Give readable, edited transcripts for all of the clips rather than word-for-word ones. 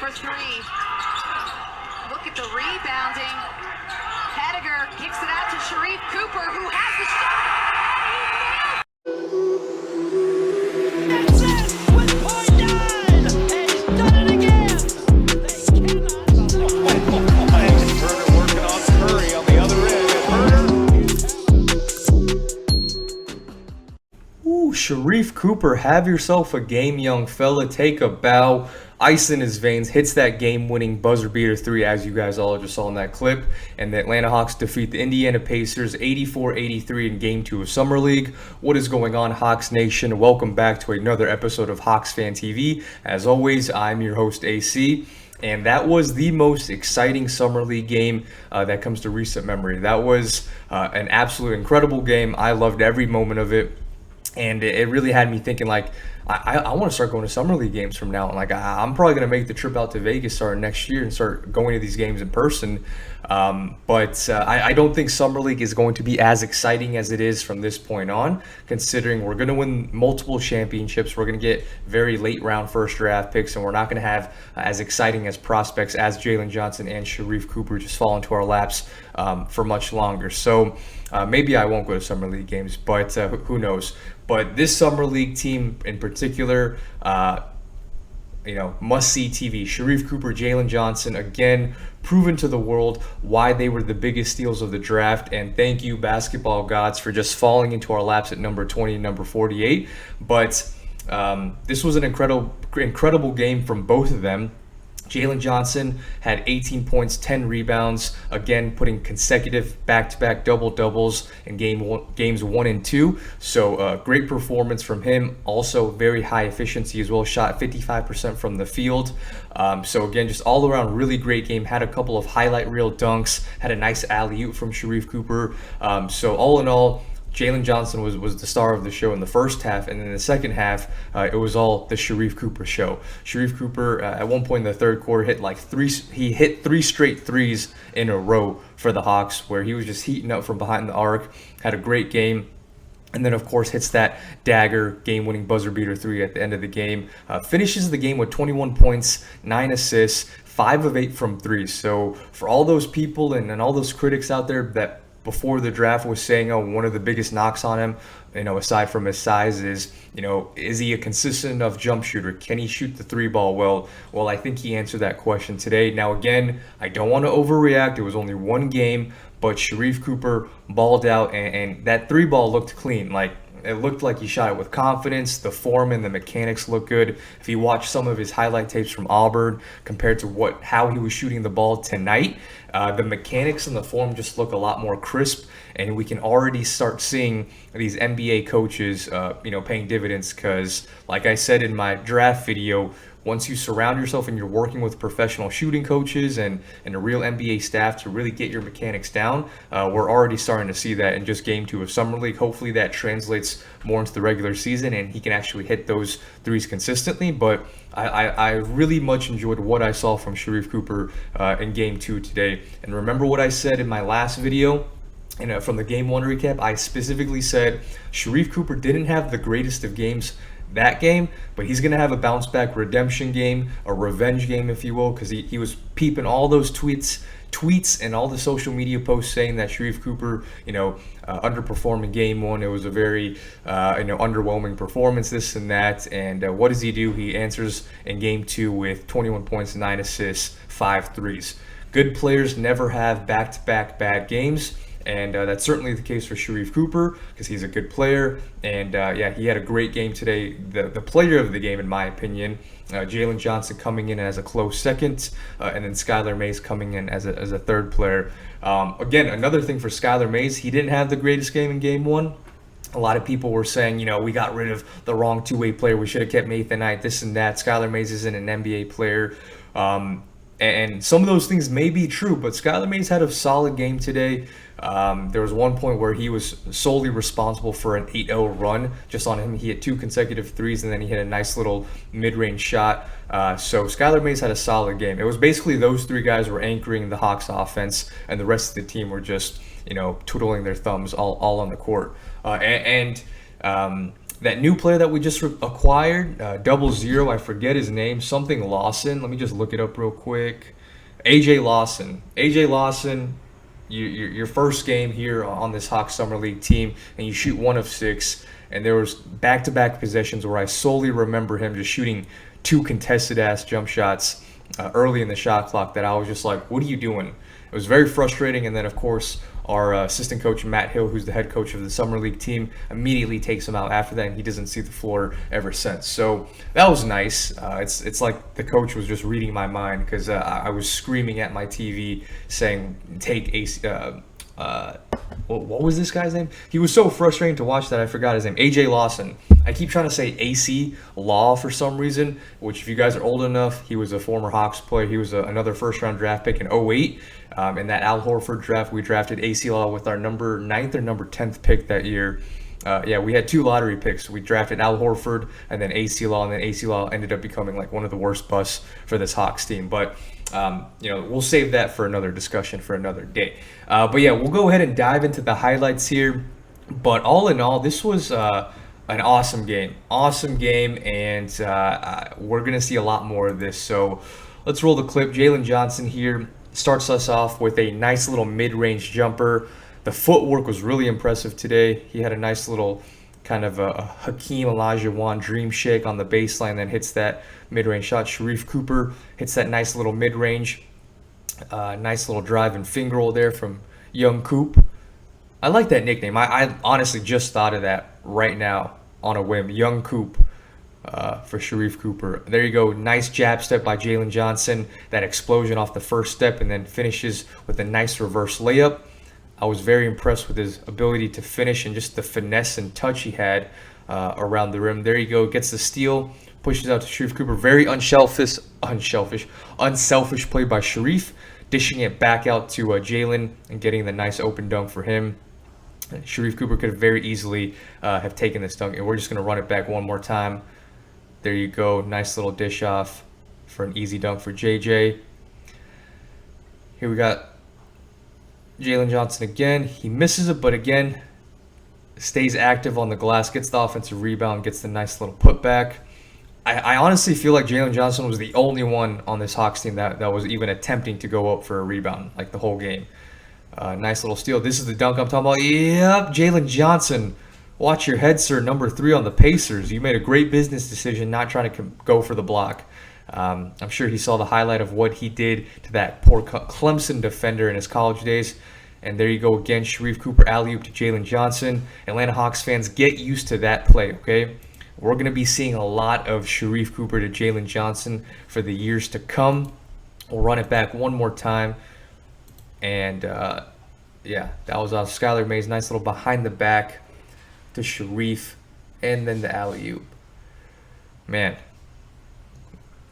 for three. Look at the rebounding. Hediger kicks it out to Sharife Cooper, who has the shot. That's it with point nine. He's done it again. They cannot stop. Turner working on Curry on the other end. Ooh, Sharife Cooper, have yourself a game, young fella. Take a bow. Ice in his veins, hits that game-winning buzzer beater three, as you guys all just saw in that clip. And the Atlanta Hawks defeat the Indiana Pacers 84-83 in Game 2 of Summer League. What is going on, Hawks Nation? Welcome back to another episode of Hawks Fan TV. As always, I'm your host, AC. And that was the most exciting Summer League game that comes to recent memory. That was an absolute incredible game. I loved every moment of it. And it really had me thinking, like, I want to start going to Summer League games from now on. Like, I'm probably going to make the trip out to Vegas starting next year and start going to these games in person. But I don't think Summer League is going to be as exciting as it is from this point on, considering we're going to win multiple championships. We're going to get very late round first draft picks, and we're not going to have as exciting as prospects as Jalen Johnson and Sharife Cooper just fall into our laps for much longer. So maybe I won't go to Summer League games, but who knows? But this Summer League team in particular, must-see TV. Sharife Cooper, Jalen Johnson, again, proven to the world why they were the biggest steals of the draft. And thank you, basketball gods, for just falling into our laps at number 20 and number 48. But this was an incredible game from both of them. Jalen Johnson had 18 points, 10 rebounds, again putting consecutive back-to-back double-doubles in games 1 and 2. So great performance from him. Also very high efficiency as well. Shot 55% from the field. So again, just all around really great game. Had a couple of highlight reel dunks. Had a nice alley-oop from Sharife Cooper. So all in all, Jalen Johnson was the star of the show in the first half, and in the second half, it was all the Sharife Cooper show. Sharife Cooper, at one point in the third quarter, hit three straight threes in a row for the Hawks, where he was just heating up from behind the arc. Had a great game. And then, of course, hits that dagger game-winning buzzer beater three at the end of the game. Finishes the game with 21 points, 9 assists, 5 of 8 from threes. So for all those people and all those critics out there that before the draft was saying, one of the biggest knocks on him, aside from his size is he a consistent enough jump shooter? Can he shoot the three ball well? Well, I think he answered that question today. Now, again, I don't want to overreact. It was only one game, but Sharife Cooper balled out, and that three ball looked clean. Like, it looked like he shot it with confidence. The form and the mechanics look good. If you watch some of his highlight tapes from Auburn compared to how he was shooting the ball tonight, the mechanics and the form just look a lot more crisp, and we can already start seeing these NBA coaches, paying dividends. Because, like I said in my draft video, once you surround yourself and you're working with professional shooting coaches and a real NBA staff to really get your mechanics down, we're already starting to see that in just Game 2 of Summer League. Hopefully that translates more into the regular season and he can actually hit those threes consistently. But I really much enjoyed what I saw from Sharife Cooper in Game 2 today. And remember what I said in my last video? And from the Game 1 recap, I specifically said Sharife Cooper didn't have the greatest of games that game, but he's going to have a bounce back redemption game, a revenge game, if you will, because he was peeping all those tweets and all the social media posts saying that Sharife Cooper, underperformed in Game 1. It was a very, underwhelming performance, this and that. And what does he do? He answers in Game 2 with 21 points, 9 assists, 5 threes. Good players never have back-to-back bad games. And that's certainly the case for Sharife Cooper because he's a good player. And he had a great game today. The player of the game, in my opinion, Jalen Johnson coming in as a close second, and then Skylar Mays coming in as a third player. Again, another thing for Skylar Mays, he didn't have the greatest game in Game 1. A lot of people were saying, we got rid of the wrong two-way player. We should have kept Nathan Knight, this and that. Skylar Mays isn't an NBA player. And some of those things may be true, but Skylar Mays had a solid game today. There was one point where he was solely responsible for an 8-0 run just on him. He hit 2 consecutive threes, and then he hit a nice little mid-range shot. So Skylar Mays had a solid game. It was basically those 3 guys were anchoring the Hawks offense, and the rest of the team were just, twiddling their thumbs all on the court. that new player that we just acquired, 00, I forget his name, something Lawson. Let me just look it up real quick. AJ Lawson. AJ Lawson, your first game here on this Hawks Summer League team, and you shoot 1 of 6. And there was back-to-back possessions where I solely remember him just shooting 2 contested-ass jump shots early in the shot clock that I was just like, what are you doing? It was very frustrating. And then, of course, our assistant coach, Matt Hill, who's the head coach of the Summer League team, immediately takes him out after that, and he doesn't see the floor ever since. So that was nice. It's like the coach was just reading my mind, because I was screaming at my TV saying, take AC. What was this guy's name? He was so frustrating to watch that I forgot his name. AJ Lawson. I keep trying to say AC Law for some reason, which if you guys are old enough, he was a former Hawks player. He was another first-round draft pick in 08. In that Al Horford draft, we drafted AC Law with our number 9th or number 10th pick that year. We had 2 lottery picks. We drafted Al Horford and then AC Law, and then AC Law ended up becoming like one of the worst busts for this Hawks team. But we'll save that for another discussion for another day. We'll go ahead and dive into the highlights here. But all in all, this was an awesome game. And we're going to see a lot more of this. So let's roll the clip. Jalen Johnson here starts us off with a nice little mid-range jumper. The footwork was really impressive today. He had a nice little kind of a Hakeem Olajuwon dream shake on the baseline, then hits that mid-range shot. Sharife Cooper hits that nice little mid-range. Nice little drive and finger roll there from Young Coop. I like that nickname. I honestly just thought of that right now on a whim. Young Coop for Sharife Cooper. There you go. Nice jab step by Jalen Johnson. That explosion off the first step, and then finishes with a nice reverse layup. I was very impressed with his ability to finish and just the finesse and touch he had around the rim. There you go. Gets the steal. Pushes out to Sharife Cooper. Very unselfish play by Sharife. Dishing it back out to Jalen and getting the nice open dunk for him. Sharife Cooper could have very easily have taken this dunk. And we're just going to run it back one more time. There you go. Nice little dish off for an easy dunk for JJ. Here we got Jalen Johnson again. He misses it, but again, stays active on the glass, gets the offensive rebound, gets the nice little putback. I honestly feel like Jalen Johnson was the only one on this Hawks team that was even attempting to go up for a rebound, like the whole game. Nice little steal. This is the dunk I'm talking about. Yep, Jalen Johnson. Watch your head, sir. Number 3 on the Pacers. You made a great business decision not trying to go for the block. I'm sure he saw the highlight of what he did to that poor Clemson defender in his college days. And there you go again, Sharife Cooper alley-oop to Jalen Johnson. Atlanta Hawks fans, get used to that play, okay? We're going to be seeing a lot of Sharife Cooper to Jalen Johnson for the years to come. We'll run it back one more time. And, that was Skylar Mays. Nice little behind the back to Sharife. And then the alley-oop. Man.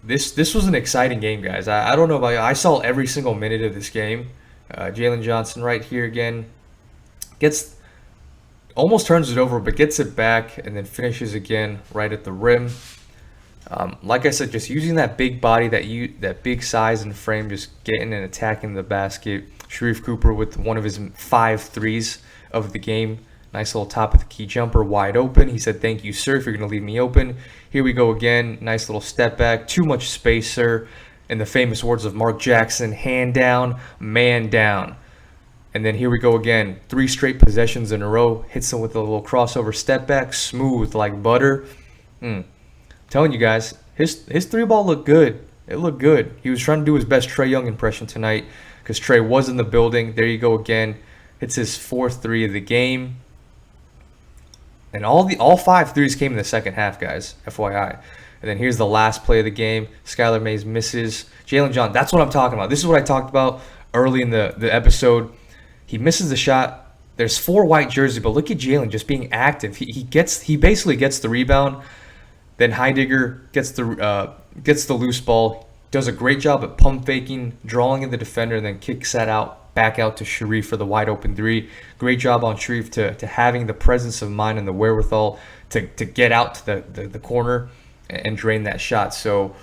This was an exciting game, guys. I don't know about you. I saw every single minute of this game. Jalen Johnson right here again. Almost turns it over, but gets it back and then finishes again right at the rim. Like I said, just using that big body, that big size and frame, just getting and attacking the basket. Sharife Cooper with one of his 5 threes of the game. Nice little top of the key jumper, wide open. He said, "Thank you, sir, if you're going to leave me open." Here we go again. Nice little step back. Too much space, sir. In the famous words of Mark Jackson, hand down, man down. And then here we go again. 3 straight possessions in a row. Hits him with a little crossover step back. Smooth like butter. Telling you guys, his 3-ball looked good. It looked good. He was trying to do his best Trae Young impression tonight because Trae was in the building. There you go again. Hits his 4th 3 of the game. And all 5 threes came in the second half, guys. FYI. And then here's the last play of the game. Skylar Mays misses. Jalen Johnson, that's what I'm talking about. This is what I talked about early in the episode. He misses the shot. There's 4 white jerseys, but look at Jalen just being active. He basically gets the rebound. Then Heidegger gets the loose ball. Does a great job at pump faking, drawing in the defender, and then kicks that back out to Sharife for the wide open 3. Great job on Sharife to having the presence of mind and the wherewithal to get out to the corner and drain that shot. So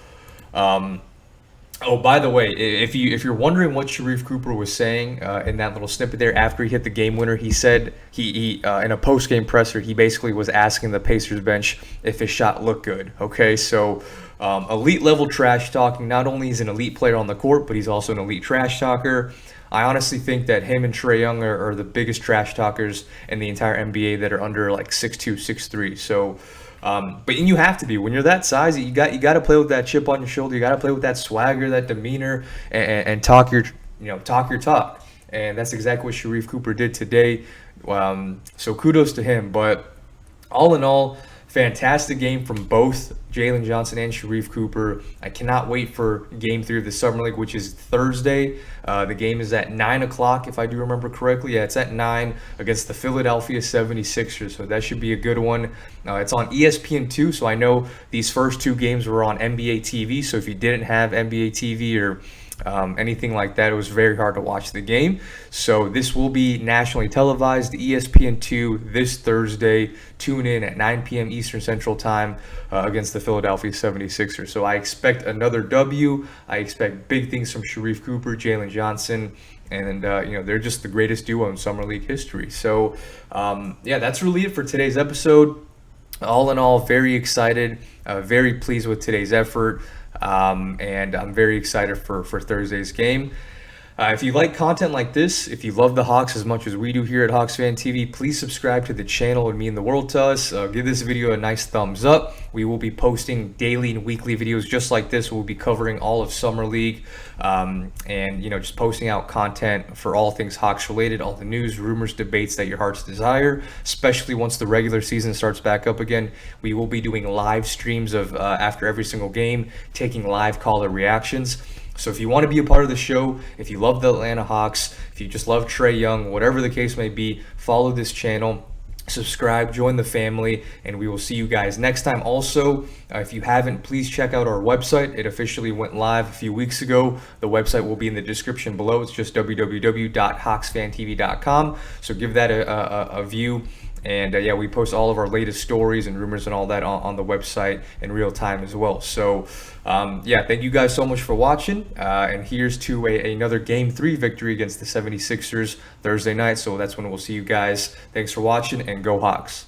Oh, by the way, if you're wondering what Sharife Cooper was saying in that little snippet there after he hit the game winner, he said he in a post game presser he basically was asking the Pacers bench if his shot looked good. Okay, so elite level trash talking. Not only is he an elite player on the court, but he's also an elite trash talker. I honestly think that him and Trae Young are the biggest trash talkers in the entire NBA that are under like 6'2", 6'3". So. But you have to be when you're that size. You got to play with that chip on your shoulder. You got to play with that swagger, that demeanor, and talk your talk. And that's exactly what Sharife Cooper did today. So kudos to him. But all in all, fantastic game from both Jalen Johnson and Sharife Cooper. I cannot wait for Game 3 of the Summer League, which is Thursday. The game is at 9 o'clock, if I do remember correctly. Yeah, it's at 9 against the Philadelphia 76ers, so that should be a good one. It's on ESPN2, so I know these first two games were on NBA TV, so if you didn't have NBA TV or anything like that, it was very hard to watch the game. So this will be nationally televised, ESPN2 this Thursday. Tune in at 9 p.m. Eastern Central Time against the Philadelphia 76ers. So I expect another W. I expect big things from Sharife Cooper, Jalen Johnson, and they're just the greatest duo in Summer League history. So that's really it for today's episode. All in all, very excited, very pleased with today's effort. And I'm very excited for Thursday's game. If you like content like this, if you love the Hawks as much as we do here at Hawks Fan TV, please subscribe to the channel. It would mean the world to us. Give this video a nice thumbs up. We will be posting daily and weekly videos just like this. We'll be covering all of Summer League and just posting out content for all things Hawks related, all the news, rumors, debates that your hearts desire, especially once the regular season starts back up again. We will be doing live streams of after every single game, taking live caller reactions. So if you want to be a part of the show, if you love the Atlanta Hawks, if you just love Trae Young, whatever the case may be, follow this channel, subscribe, join the family, and we will see you guys next time. Also, if you haven't, please check out our website. It officially went live a few weeks ago. The website will be in the description below. It's just www.hawksfantv.com. So give that a view. And we post all of our latest stories and rumors and all that on the website in real time as well. So thank you guys so much for watching. And here's to another Game 3 victory against the 76ers Thursday night. So that's when we'll see you guys. Thanks for watching, and go Hawks.